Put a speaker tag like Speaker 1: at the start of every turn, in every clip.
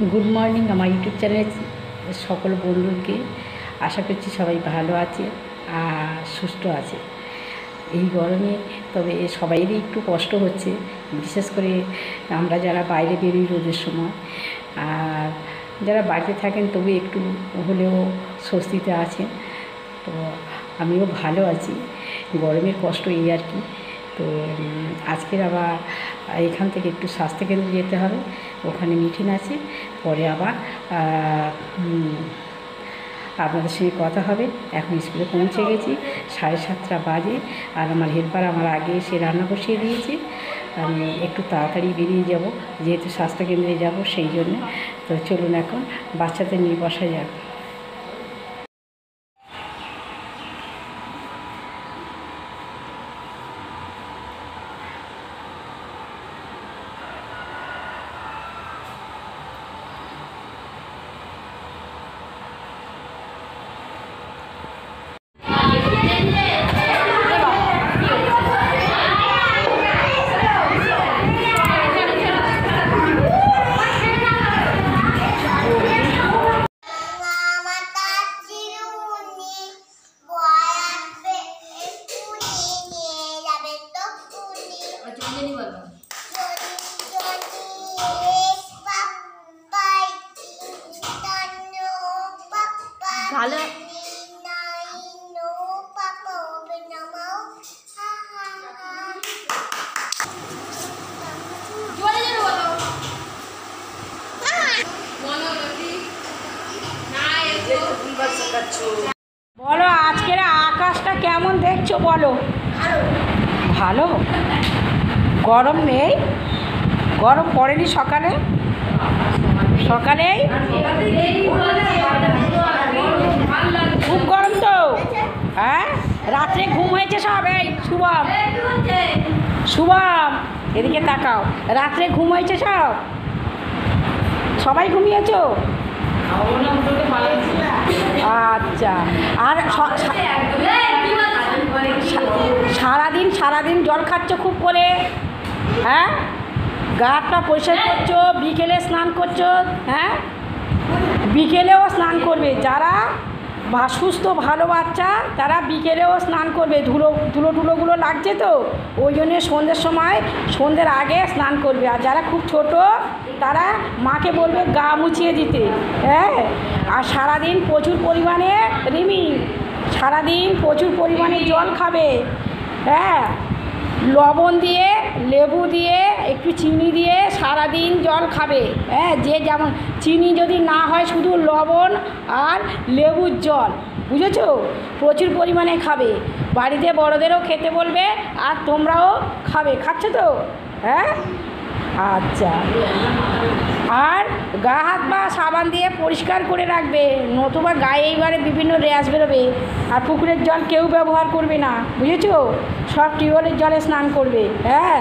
Speaker 1: Good morning আমার YouTube চ্যানেলে সকল বন্ধুকে আশা করছি সবাই ভালো আছে আর সুস্থ আছে। এই গরমে তবে সবাইরই একটু কষ্ট হচ্ছে, বিশেষ করে আমরা যারা বাইরে বেরোই রোদের সময়, আর যারা বাড়িতে থাকেন তবু একটু হলেও স্বস্তিতে আছেন। তো আমিও ভালো আছি, গরমের কষ্ট এই আর কি। তো আজকের আবার এখান থেকে একটু স্বাস্থ্যকেন্দ্রে যেতে হবে, ওখানে মিটিং আছে, পরে আবার আপনাদের সঙ্গে কথা হবে। এখন স্কুলে পৌঁছে গেছি, 7:30 বাজে, আর আমার হেল্পার আমার আগে এসে রান্না বসিয়ে দিয়েছে। আমি একটু তাড়াতাড়ি বেরিয়ে যাব, যেহেতু স্বাস্থ্যকেন্দ্রে যাব সেই জন্যে। তো চলুন এখন বাচ্চাদের নিয়ে বসা যাক।
Speaker 2: ভালো
Speaker 1: বলো আজকের আকাশটা কেমন দেখছো বলো। ভালো, গরম নেই? গরম পড়েনি সকালে? সকালেই খুব গরম তো। হ্যাঁ, রাত্রে ঘুম হয়েছে সব? এই শুভম, শুভম এদিকে তাকাও, রাত্রে ঘুম হয়েছে সব? সবাই ঘুমিয়েছো? আচ্ছা, আর সারাদিন জল খাচ্ছ খুব করে? হ্যাঁ, গা হাতটা পরিষ্কার করছো, বিকেলে স্নান করছো? হ্যাঁ, বিকেলেও স্নান করবে। যারা সুস্থ ভালো বাচ্চা তারা বিকেলেও স্নান করবে। ধুলোগুলো লাগছে তো, ওই জন্যে সন্ধ্যের আগে স্নান করবে। আর যারা খুব ছোট তারা মাকে বলবে গা মুছিয়ে দিতে। হ্যাঁ, আর সারাদিন প্রচুর পরিমাণে সারাদিন প্রচুর পরিমাণে জল খাবে। হ্যাঁ, লবণ দিয়ে, লেবু দিয়ে, একটু চিনি দিয়ে সারাদিন জল খাবে। হ্যাঁ, যে যেমন, চিনি যদি না হয় শুধু লবণ আর লেবুর জল, বুঝেছো? প্রচুর পরিমাণে খাবে। বাড়িতে বড়দেরও খেতে বলবে, আর তোমরাও খাবে। খাচ্ছ তো? হ্যাঁ, আচ্ছা। আর গা হাত পা সাবান দিয়ে পরিষ্কার করে রাখবে, নতুবা গায়ে এইবারে বিভিন্ন র্যাশ বেরোবে। আর পুকুরের জল কেউ ব্যবহার করবে না, বুঝেছো? সব টিউবওয়েলের জলে স্নান করবে। হ্যাঁ,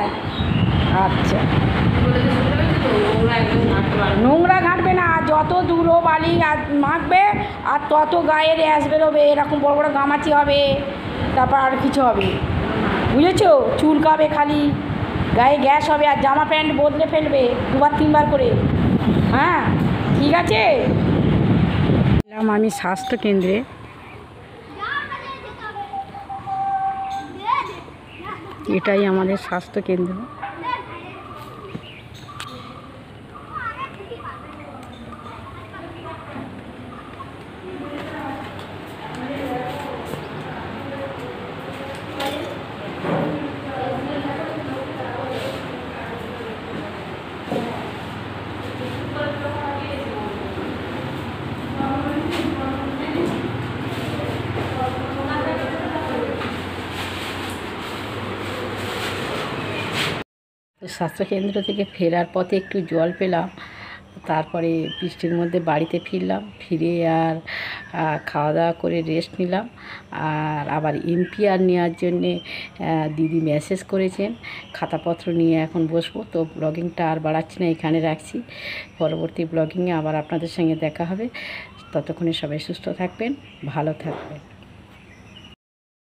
Speaker 1: আচ্ছা। নোংরা ঘাঁটবে না, যত ধুলো বালি আর মাখবে আর তত গায়ে র্যাশ বেরোবে। এরকম বড় বড় গামাচি হবে, তারপর আর কিছু হবে, বুঝেছো? চুলকাবে খালি, গায়ে গ্যাস হবে, আর জামা প্যান্ট বদলে ফেলবে 2-3 বার করে। হ্যাঁ, ঠিক আছে। আমি স্বাস্থ্যকেন্দ্রে, এটাই আমাদের স্বাস্থ্যকেন্দ্র। তো স্বাস্থ্যকেন্দ্র থেকে ফেরার পথে একটু জল পেলাম, তারপরে বৃষ্টির মধ্যে বাড়িতে ফিরলাম। ফিরে আর খাওয়া দাওয়া করে রেস্ট নিলাম। আর আবার এমপিআর নেওয়ার জন্যে দিদি মেসেজ করেছেন, খাতাপত্র নিয়ে এখন বসবো। তো ব্লগিংটা আর বাড়াচ্ছি না, এখানে রাখছি। পরবর্তী ব্লগিংয়ে আবার আপনাদের সঙ্গে দেখা হবে। ততক্ষণে সবাই সুস্থ থাকবেন, ভালো থাকবেন।